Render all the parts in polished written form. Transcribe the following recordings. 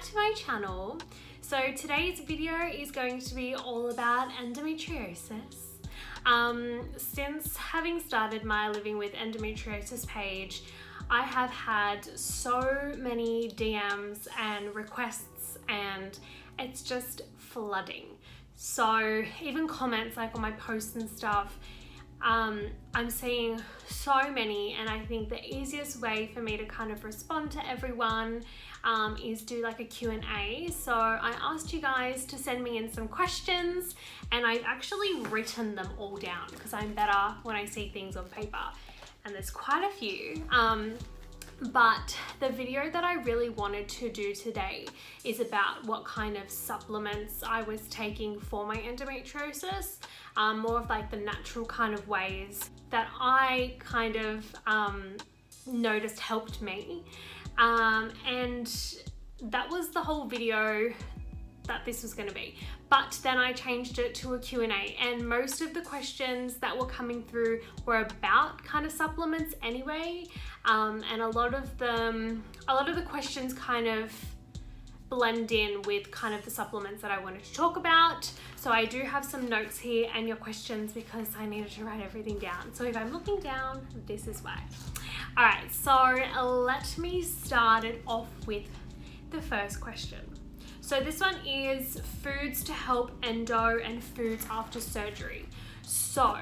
to my channel. So today's video is going to be all about endometriosis. Since having started my Living with Endometriosis page, I have had so many DMs and requests and it's just flooding. So even comments like on my posts and stuff, I'm seeing so many, and I think the easiest way for me to kind of respond to everyone is do like a Q&A. So I asked you guys to send me in some questions, and I've actually written them all down because I'm better when I see things on paper, and there's quite a few. But the video that I really wanted to do today is about what kind of supplements I was taking for my endometriosis, more of like the natural kind of ways that I kind of noticed helped me. And that was the whole video that this was going to be, but then I changed it to a Q&A, and most of the questions that were coming through were about kind of supplements anyway, and a lot of the questions kind of blend in with kind of the supplements that I wanted to talk about. So I do have some notes here and your questions because I needed to write everything down. So if I'm looking down, this is why. All right, so let me start it off with the first question. So this one is foods to help endo and foods after surgery. So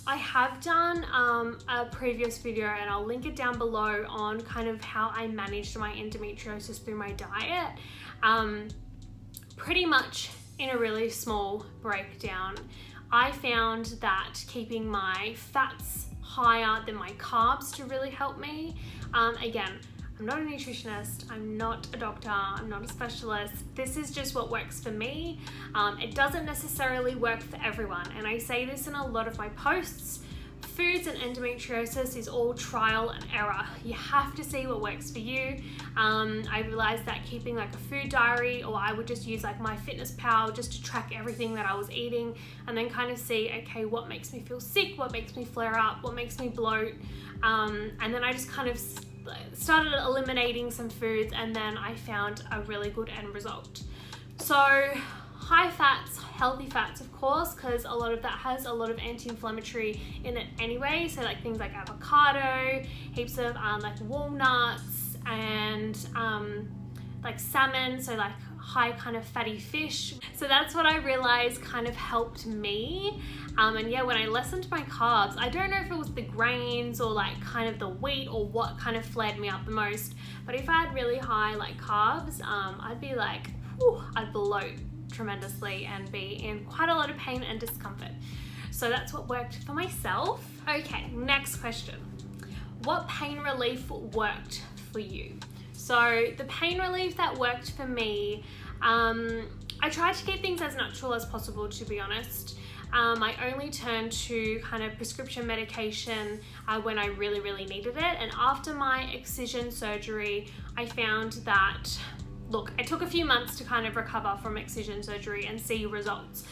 I have done a previous video, and I'll link it down below, on kind of how I managed my endometriosis through my diet. Pretty much in a really small breakdown, I found that keeping my fats higher than my carbs to really help me. Again, I'm not a nutritionist, I'm not a doctor, I'm not a specialist. This is just what works for me. It doesn't necessarily work for everyone, and I say this in a lot of my posts. Foods and endometriosis is all trial and error. You have to see what works for you. I realized that keeping like a food diary, or I would just use like MyFitnessPal just to track everything that I was eating, and then kind of see, okay, what makes me feel sick, what makes me flare up, what makes me bloat, and then I just kind of started eliminating some foods, and then I found a really good end result. So high fats, healthy fats, of course, because a lot of that has a lot of anti-inflammatory in it anyway. So like things like avocado, heaps of like walnuts, and like salmon, so like high kind of fatty fish. So that's what I realized kind of helped me. And yeah, when I lessened my carbs, I don't know if it was the grains or like kind of the wheat or what kind of flared me up the most, but if I had really high like carbs, I'd be like, whew, I'd bloat tremendously and be in quite a lot of pain and discomfort. So that's what worked for myself. Okay, next question. What pain relief worked for you? So the pain relief that worked for me, I tried to keep things as natural as possible, to be honest. I only turned to kind of prescription medication when I really, really needed it. And after my excision surgery, I found that, look, it took a few months to kind of recover from excision surgery and see results.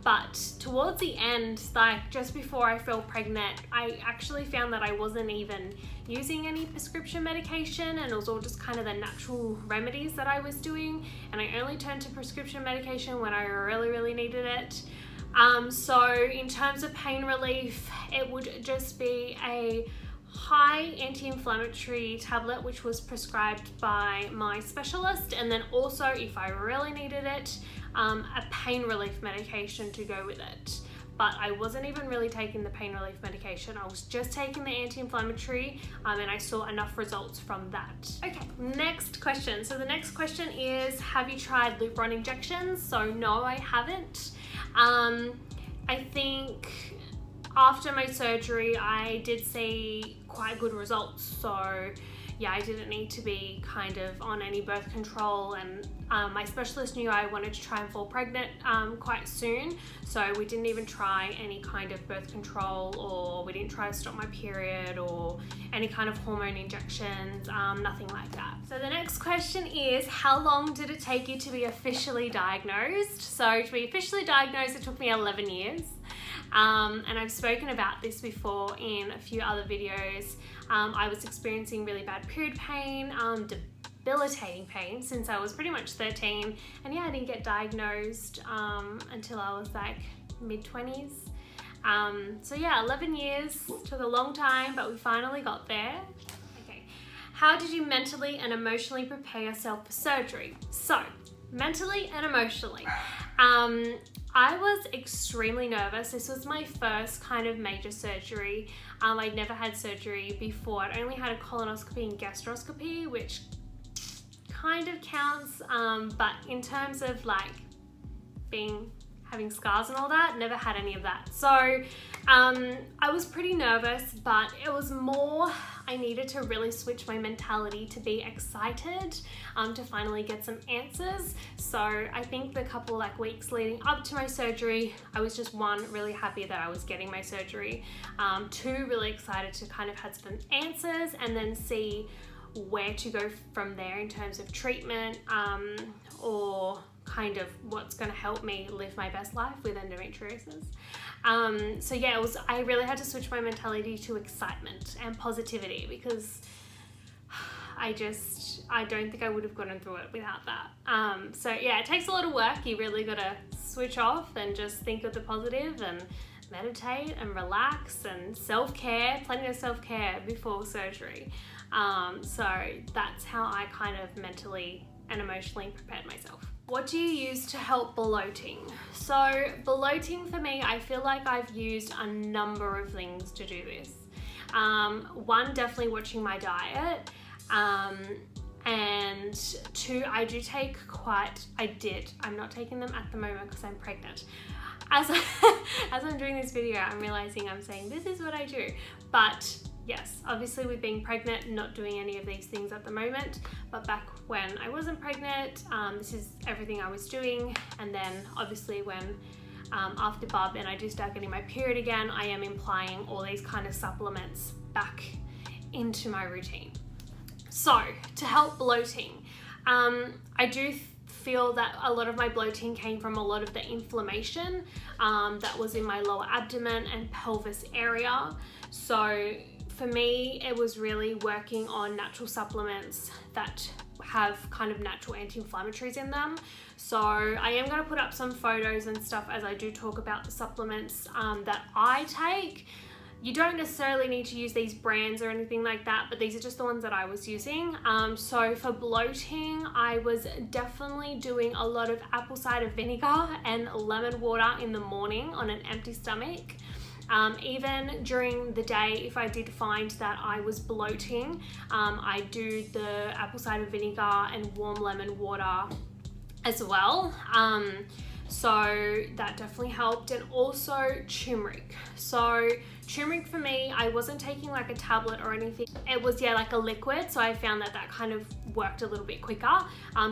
But towards the end, like just before I fell pregnant, I actually found that I wasn't even using any prescription medication, and it was all just kind of the natural remedies that I was doing. And I only turned to prescription medication when I really, really needed it. So in terms of pain relief, it would just be a high anti-inflammatory tablet, which was prescribed by my specialist, and then also, if I really needed it, a pain relief medication to go with it. But I wasn't even really taking the pain relief medication, I was just taking the anti-inflammatory, and I saw enough results from that. Okay, next question. So the next question is, have you tried Lupron injections? So no, I haven't. I think after my surgery, I did see quite good results. So yeah, I didn't need to be kind of on any birth control, and my specialist knew I wanted to try and fall pregnant quite soon. So we didn't even try any kind of birth control, or we didn't try to stop my period or any kind of hormone injections, nothing like that. So the next question is, how long did it take you to be officially diagnosed? So to be officially diagnosed, it took me 11 years. And I've spoken about this before in a few other videos. I was experiencing really bad period pain, debilitating pain since I was pretty much 13. And yeah, I didn't get diagnosed until I was like mid-20s. So yeah, 11 years, took a long time, but we finally got there. Okay, how did you mentally and emotionally prepare yourself for surgery? So, mentally and emotionally. I was extremely nervous. This was my first kind of major surgery. I'd never had surgery before. I'd only had a colonoscopy and gastroscopy, which kind of counts, but in terms of like having scars and all that, never had any of that. So I was pretty nervous, but it was more, I needed to really switch my mentality to be excited, to finally get some answers. So I think the couple like weeks leading up to my surgery, I was just one, really happy that I was getting my surgery, two, really excited to kind of have some answers and then see where to go from there in terms of treatment, or kind of what's going to help me live my best life with endometriosis. So yeah, I really had to switch my mentality to excitement and positivity, because I don't think I would have gotten through it without that. So yeah, it takes a lot of work. You really got to switch off and just think of the positive and meditate and relax and self-care, plenty of self-care before surgery. So that's how I kind of mentally and emotionally prepared myself. What do you use to help bloating? So bloating for me, I feel like I've used a number of things to do this. One, definitely watching my diet. And two, I'm not taking them at the moment because I'm pregnant. As I'm doing this video, I'm realizing I'm saying this is what I do. But yes, obviously with being pregnant, not doing any of these things at the moment, but back when I wasn't pregnant, this is everything I was doing. And then obviously when after bub and I do start getting my period again, I am implying all these kind of supplements back into my routine. So to help bloating, I do feel that a lot of my bloating came from a lot of the inflammation that was in my lower abdomen and pelvis area. So for me, it was really working on natural supplements that have kind of natural anti-inflammatories in them. So I am going to put up some photos and stuff as I do talk about the supplements that I take. You don't necessarily need to use these brands or anything like that, but these are just the ones that I was using. So for bloating, I was definitely doing a lot of apple cider vinegar and lemon water in the morning on an empty stomach. Even during the day, if I did find that I was bloating, I do the apple cider vinegar and warm lemon water as well. So that definitely helped. And also turmeric. So turmeric for me, I wasn't taking like a tablet or anything. It was, yeah, like a liquid. So I found that that kind of worked a little bit quicker.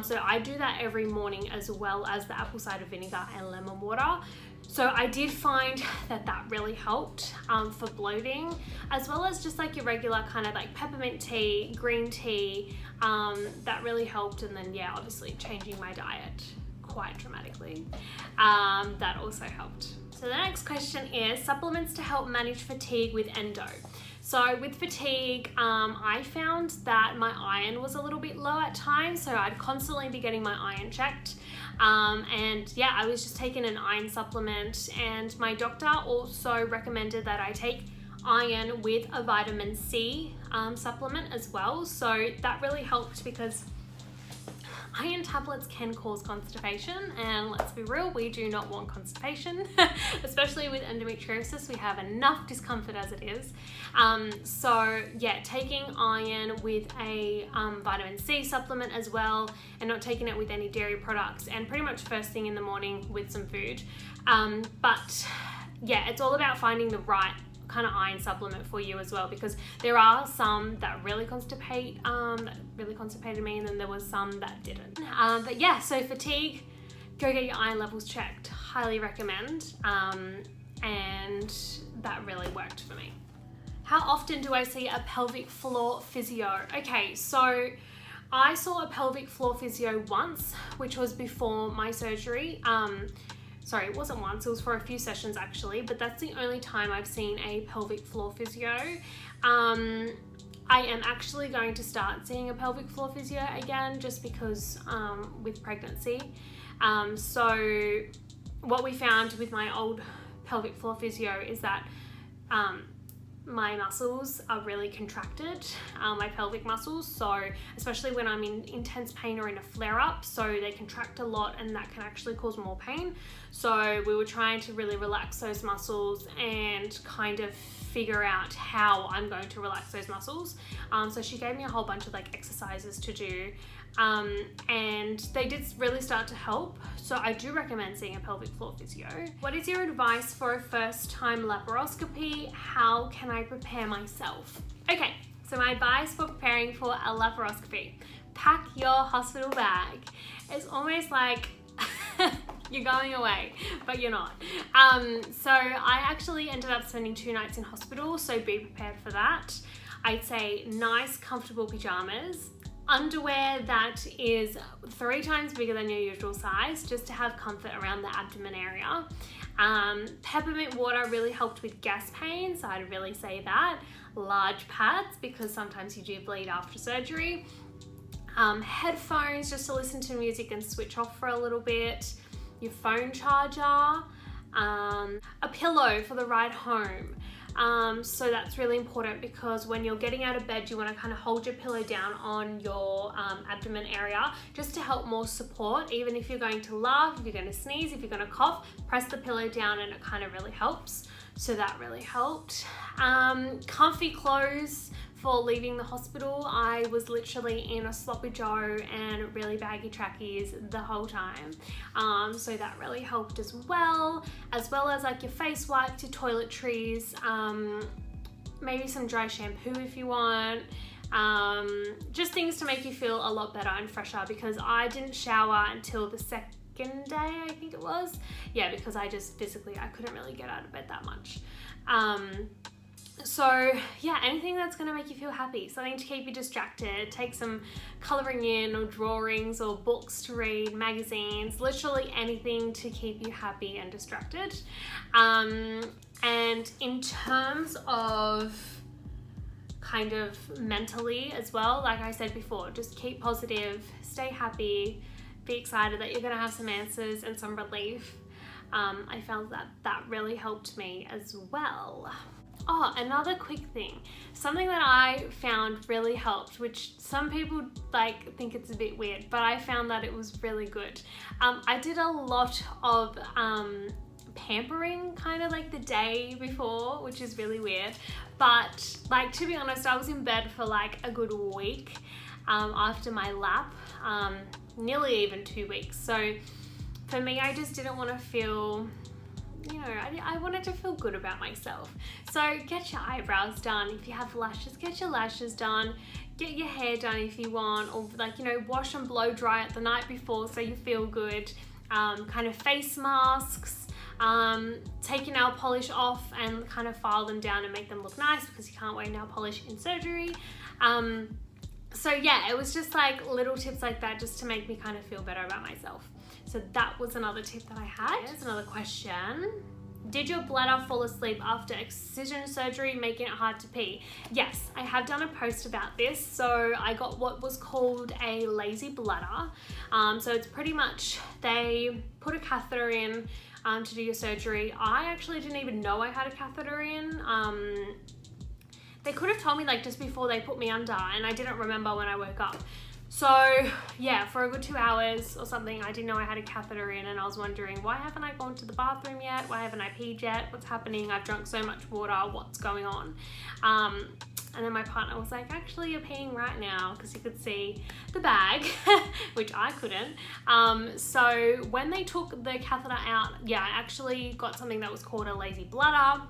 So I do that every morning as well as the apple cider vinegar and lemon water. So I did find that that really helped for bloating, as well as just like your regular kind of like peppermint tea, green tea, that really helped. And then yeah, obviously changing my diet quite dramatically, that also helped. So the next question is supplements to help manage fatigue with endo. So with fatigue, I found that my iron was a little bit low at times, so I'd constantly be getting my iron checked. And yeah, I was just taking an iron supplement, and my doctor also recommended that I take iron with a vitamin C supplement as well. So that really helped, because iron tablets can cause constipation, and let's be real, we do not want constipation, especially with endometriosis. We have enough discomfort as it is. So yeah, taking iron with a vitamin C supplement as well, and not taking it with any dairy products, and pretty much first thing in the morning with some food. But yeah, it's all about finding the right kind of iron supplement for you as well, because there are some that really constipated me, and then there was some that didn't. But yeah, so fatigue, go get your iron levels checked. Highly recommend. And that really worked for me. How often do I see a pelvic floor physio? Okay, so I saw a pelvic floor physio once, which was before my surgery. Sorry, it wasn't once, it was for a few sessions actually, but that's the only time I've seen a pelvic floor physio. I am actually going to start seeing a pelvic floor physio again, just because with pregnancy. So what we found with my old pelvic floor physio is that my muscles are really contracted, my pelvic muscles, so especially when I'm in intense pain or in a flare-up, so they contract a lot and that can actually cause more pain. So we were trying to really relax those muscles and kind of figure out how I'm going to relax those muscles. So she gave me a whole bunch of like exercises to do, and they did really start to help. So I do recommend seeing a pelvic floor physio. What is your advice for a first-time laparoscopy? How can I prepare myself? Okay, so my advice for preparing for a laparoscopy: pack your hospital bag. It's almost like you're going away, but you're not. So I actually ended up spending 2 nights in hospital, so be prepared for that. I'd say nice, comfortable pajamas, underwear that is 3 times bigger than your usual size, just to have comfort around the abdomen area. Peppermint water really helped with gas pain, so I'd really say that. Large pads, because sometimes you do bleed after surgery. Headphones just to listen to music and switch off for a little bit. Your phone charger. A pillow for the ride home. So that's really important, because when you're getting out of bed, you want to kind of hold your pillow down on your abdomen area, just to help more support. Even if you're going to laugh, if you're going to sneeze, if you're going to cough, press the pillow down and it kind of really helps. So that really helped. Comfy clothes for leaving the hospital. I was literally in a sloppy joe and really baggy trackies the whole time. So that really helped as well as like your face wipes, your toiletries, maybe some dry shampoo if you want. Just things to make you feel a lot better and fresher, because I didn't shower until the second day, I think it was. Yeah, because I just physically, I couldn't really get out of bed that much. So yeah, anything that's going to make you feel happy, something to keep you distracted. Take some colouring in or drawings or books to read, magazines, literally anything to keep you happy and distracted. And in terms of kind of mentally as well, like I said before, just keep positive, stay happy, be excited that you're going to have some answers and some relief. I found that really helped me as well. Oh, another quick thing, something that I found really helped, which some people like think it's a bit weird, but I found that it was really good. I did a lot of pampering kind of like the day before, which is really weird, but like, to be honest, I was in bed for like a good week after my lap, nearly even 2 weeks. So for me, I just didn't want to feel, you know, I wanted to feel good about myself. So get your eyebrows done. If you have lashes, get your lashes done. Get your hair done if you want, or like, you know, wash and blow dry it the night before so you feel good. Kind of face masks. Take your nail polish off and kind of file them down and make them look nice, because you can't wear nail polish in surgery. So yeah, it was just like little tips like that, just to make me kind of feel better about myself. So that was another tip that I had. Here's another question. Did your bladder fall asleep after excision surgery, making it hard to pee? Yes, I have done a post about this. So I got what was called a lazy bladder. So it's pretty much, they put a catheter in to do your surgery. I actually didn't even know I had a catheter in. They could have told me like just before they put me under, and I didn't remember when I woke up. So yeah, for a good 2 hours or something, I didn't know I had a catheter in, and I was wondering, why haven't I gone to the bathroom yet? Why haven't I peed yet? What's happening? I've drunk so much water, what's going on? And then my partner was like, actually you're peeing right now, because you could see the bag, which I couldn't. So when they took the catheter out, yeah, I actually got something that was called a lazy bladder.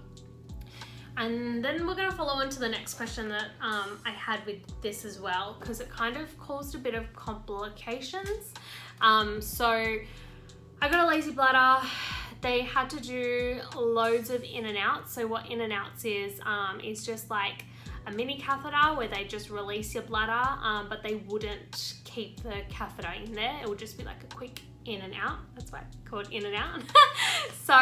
And then we're going to follow on to the next question that I had with this as well, because it kind of caused a bit of complications. So I got a lazy bladder. They had to do loads of in and outs. So what in and outs is just like a mini catheter where they just release your bladder, but they wouldn't keep the catheter in there. It would just be like a quick in and out. That's why it's called in and out. So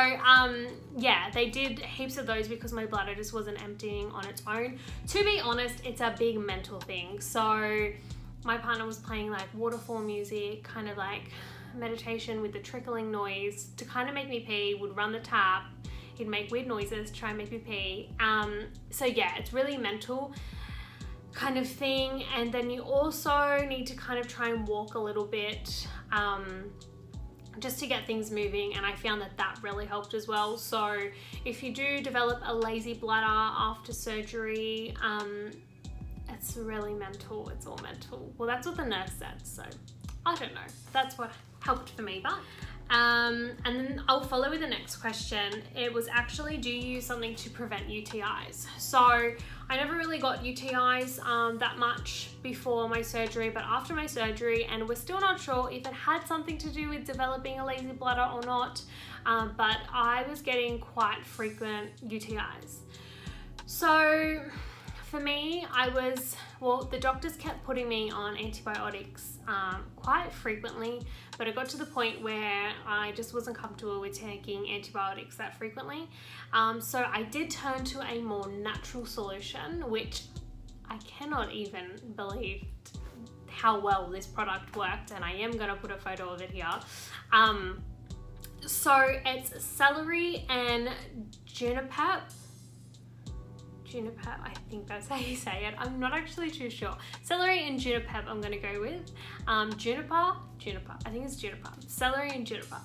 yeah, they did heaps of those because my bladder just wasn't emptying on its own. To be honest, it's a big mental thing. So my partner was playing like waterfall music, kind of like meditation with the trickling noise to kind of make me pee, would run the tap, he'd make weird noises to try and make me pee. So yeah, it's really mental kind of thing. And then you also need to kind of try and walk a little bit just to get things moving, and I found that that really helped as well. So if you do develop a lazy bladder after surgery, it's really mental. It's all mental. Well, that's what the nurse said, so I don't know. That's what helped for me. But and then I'll follow with the next question. It was actually, do you use something to prevent UTIs? So I never really got UTIs that much before my surgery, but after my surgery, and we're still not sure if it had something to do with developing a lazy bladder or not, but I was getting quite frequent UTIs. So for me, the doctors kept putting me on antibiotics quite frequently, but it got to the point where I just wasn't comfortable with taking antibiotics that frequently. So I did turn to a more natural solution, which I cannot even believe how well this product worked, and I am going to put a photo of it here. So it's celery and juniper. I think that's how you say it. I'm not actually too sure. Celery and juniper I'm gonna go with. Juniper, I think it's juniper. Celery and juniper.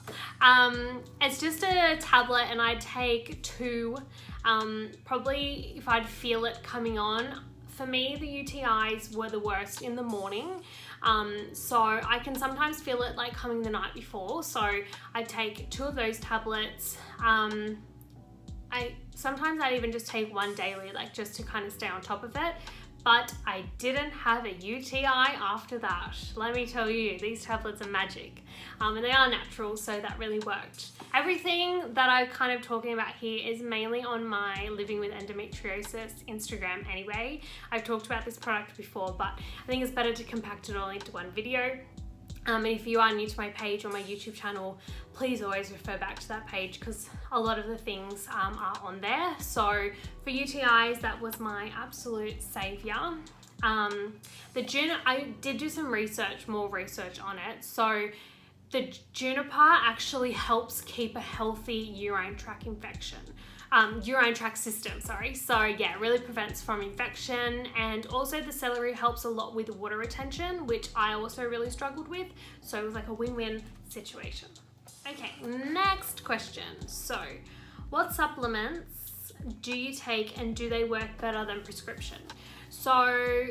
It's just a tablet, and I'd take 2, probably if I'd feel it coming on. For me, the UTIs were the worst in the morning. So I can sometimes feel it like coming the night before. So I'd take 2 of those tablets. Sometimes I'd even just take 1 daily, like just to kind of stay on top of it. But I didn't have a UTI after that. Let me tell you, these tablets are magic. And they are natural, so that really worked. Everything that I'm kind of talking about here is mainly on my Living with Endometriosis Instagram anyway. I've talked about this product before, but I think it's better to compact it all into one video. And if you are new to my page or my YouTube channel, please always refer back to that page because a lot of the things are on there. So for UTIs, that was my absolute savior. I did do some more research on it. So the juniper actually helps keep a healthy urine tract system, sorry. So yeah, it really prevents from infection, and also the celery helps a lot with water retention, which I also really struggled with. So it was like a win-win situation. Okay, next question. So what supplements do you take, and do they work better than prescription? So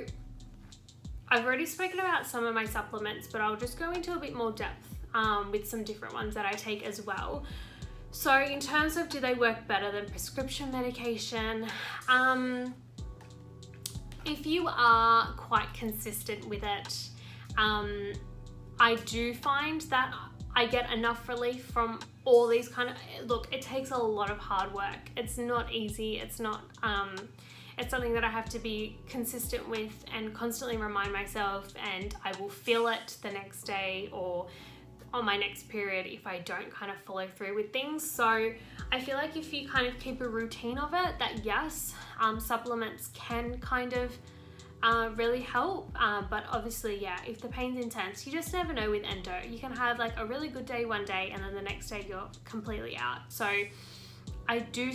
I've already spoken about some of my supplements, but I'll just go into a bit more depth with some different ones that I take as well. So in terms of do they work better than prescription medication, if you are quite consistent with it, I do find that I get enough relief from all these kind of, look, it takes a lot of hard work. It's not easy. It's not, it's something that I have to be consistent with and constantly remind myself, and I will feel it the next day or on my next period if I don't kind of follow through with things. So I feel like if you kind of keep a routine of it, that yes, supplements can kind of really help, but obviously, yeah, if the pain's intense, you just never know with endo. You can have like a really good day one day, and then the next day you're completely out. So I did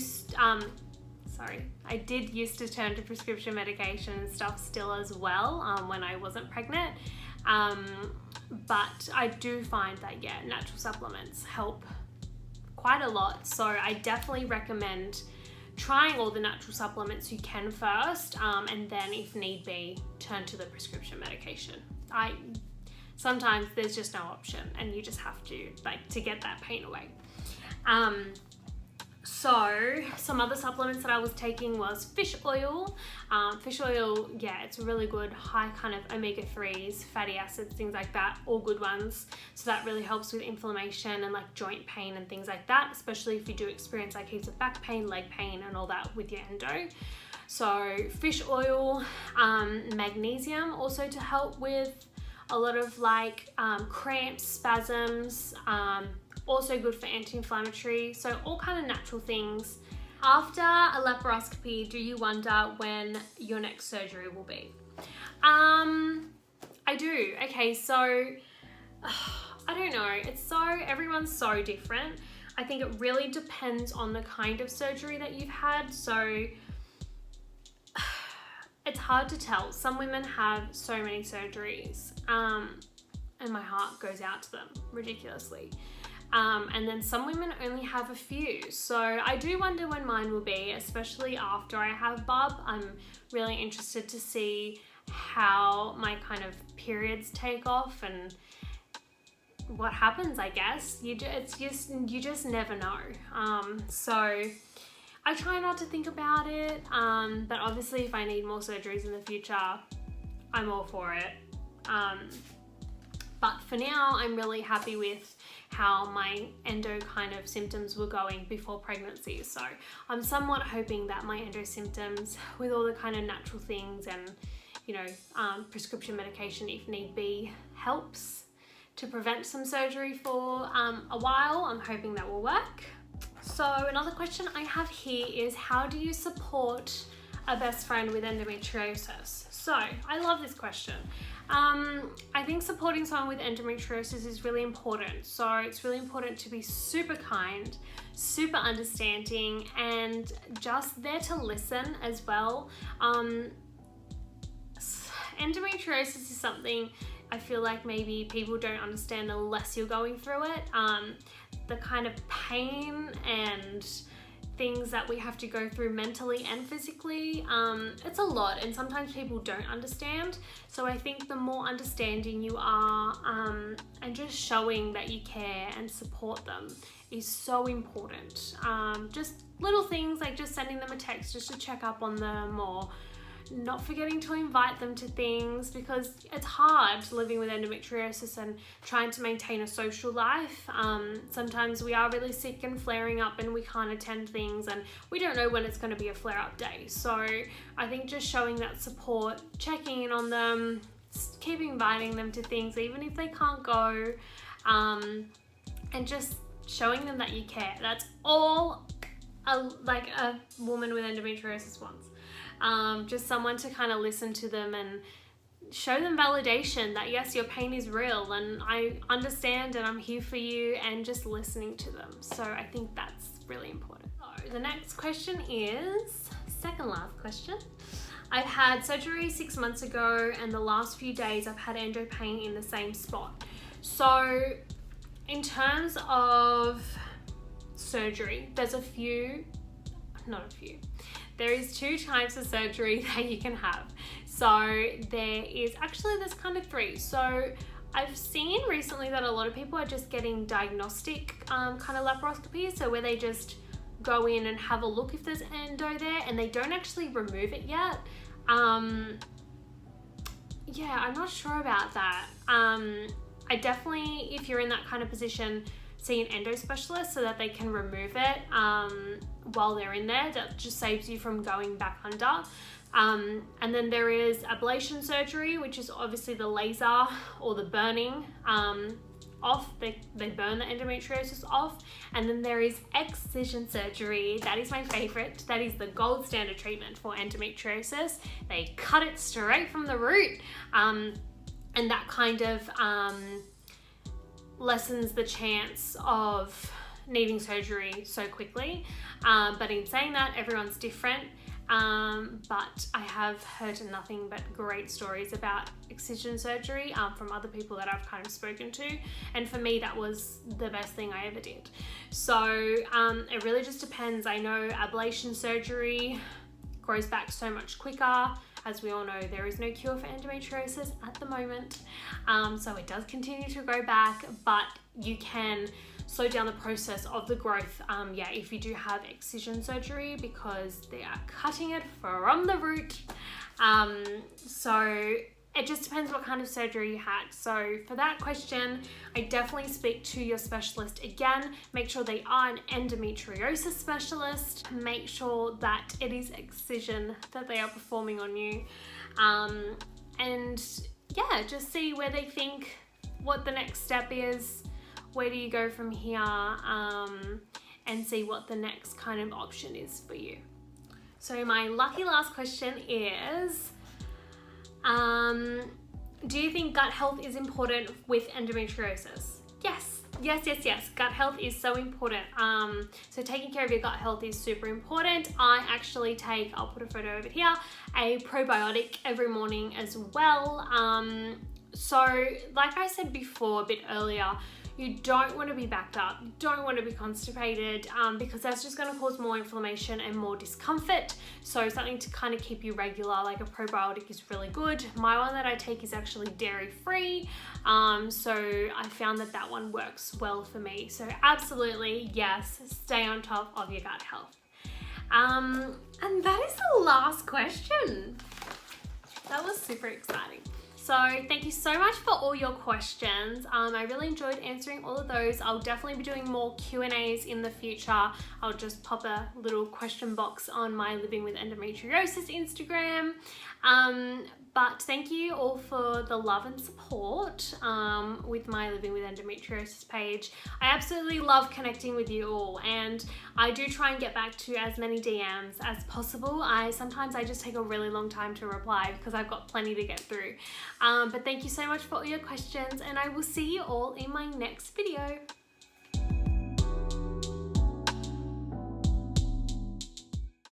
used to turn to prescription medication and stuff still as well when I wasn't pregnant. But I do find that, yeah, natural supplements help quite a lot. So I definitely recommend trying all the natural supplements you can first, and then if need be, turn to the prescription medication. Sometimes there's just no option, and you just have to get that pain away. So some other supplements that I was taking was fish oil. Fish oil, yeah, it's really good, high kind of omega-3s, fatty acids, things like that, all good ones. So that really helps with inflammation and like joint pain and things like that, especially if you do experience like heaps of back pain, leg pain and all that with your endo. So fish oil, magnesium also to help with a lot of like cramps, spasms, also good for anti-inflammatory, so all kind of natural things. After a laparoscopy, do you wonder when your next surgery will be? I do. Okay, so I don't know. Everyone's so different. I think it really depends on the kind of surgery that you've had. So it's hard to tell. Some women have so many surgeries, and my heart goes out to them ridiculously. And then some women only have a few. So I do wonder when mine will be, especially after I have bub. I'm really interested to see how my kind of periods take off and what happens, I guess. You just never know. So I try not to think about it. But obviously if I need more surgeries in the future, I'm all for it. But for now, I'm really happy with how my endo kind of symptoms were going before pregnancy. So I'm somewhat hoping that my endo symptoms, with all the kind of natural things and, you know, prescription medication if need be, helps to prevent some surgery for a while. I'm hoping that will work. So another question I have here is, how do you support a best friend with endometriosis? So I love this question. I think supporting someone with endometriosis is really important. So it's really important to be super kind, super understanding, and just there to listen as well. Endometriosis is something I feel like maybe people don't understand unless you're going through it. The kind of pain and things that we have to go through mentally and physically, it's a lot, and sometimes people don't understand. So I think the more understanding you are, and just showing that you care and support them is so important. Just little things like just sending them a text just to check up on them, or not forgetting to invite them to things, because it's hard living with endometriosis and trying to maintain a social life. Sometimes we are really sick and flaring up and we can't attend things, and we don't know when it's going to be a flare-up day. So I think just showing that support, checking in on them, keep inviting them to things even if they can't go, and just showing them that you care. That's all like a woman with endometriosis wants. Just someone to kind of listen to them and show them validation that yes, your pain is real and I understand and I'm here for you, and just listening to them. So I think that's really important. So the next question is, second last question. I've had surgery 6 months ago, and the last few days I've had endo pain in the same spot. So in terms of surgery, there's there is 2 types of surgery that you can have. So there's kind of 3. So I've seen recently that a lot of people are just getting diagnostic kind of laparoscopies, so where they just go in and have a look if there's endo there, and they don't actually remove it yet. Yeah, I'm not sure about that. I definitely, if you're in that kind of position, see an endo specialist so that they can remove it while they're in there. That just saves you from going back under. And then there is ablation surgery, which is obviously the laser or the burning off. They burn the endometriosis off. And then there is excision surgery. That is my favorite. That is the gold standard treatment for endometriosis. They cut it straight from the root. And that kind of lessens the chance of needing surgery so quickly. But in saying that, everyone's different. But I have heard nothing but great stories about excision surgery from other people that I've kind of spoken to. And for me, that was the best thing I ever did. So it really just depends. I know ablation surgery grows back so much quicker. As we all know, there is no cure for endometriosis at the moment. So it does continue to grow back, but you can slow down the process of the growth, if you do have excision surgery, because they are cutting it from the root. So it just depends what kind of surgery you had. So for that question, I definitely speak to your specialist again. Make sure they are an endometriosis specialist. Make sure that it is excision that they are performing on you. And yeah, just see where they think, what the next step is, where do you go from here, and see what the next kind of option is for you. So my lucky last question is, do you think gut health is important with endometriosis? Yes. Yes. Gut health is so important. So taking care of your gut health is super important. I actually take, I'll put a photo over here, a probiotic every morning as well. So like I said before a bit earlier, you don't want to be backed up, you don't want to be constipated, because that's just going to cause more inflammation and more discomfort. So something to kind of keep you regular, like a probiotic, is really good. My one that I take is actually dairy free, so I found that that one works well for me. So absolutely, yes, stay on top of your gut health. And that is the last question. That was super exciting. So thank you so much for all your questions. I really enjoyed answering all of those. I'll definitely be doing more Q&As in the future. I'll just pop a little question box on my Living with Endometriosis Instagram. But thank you all for the love and support with my Living with Endometriosis page. I absolutely love connecting with you all, and I do try and get back to as many DMs as possible. Sometimes I just take a really long time to reply because I've got plenty to get through. But thank you so much for all your questions, and I will see you all in my next video.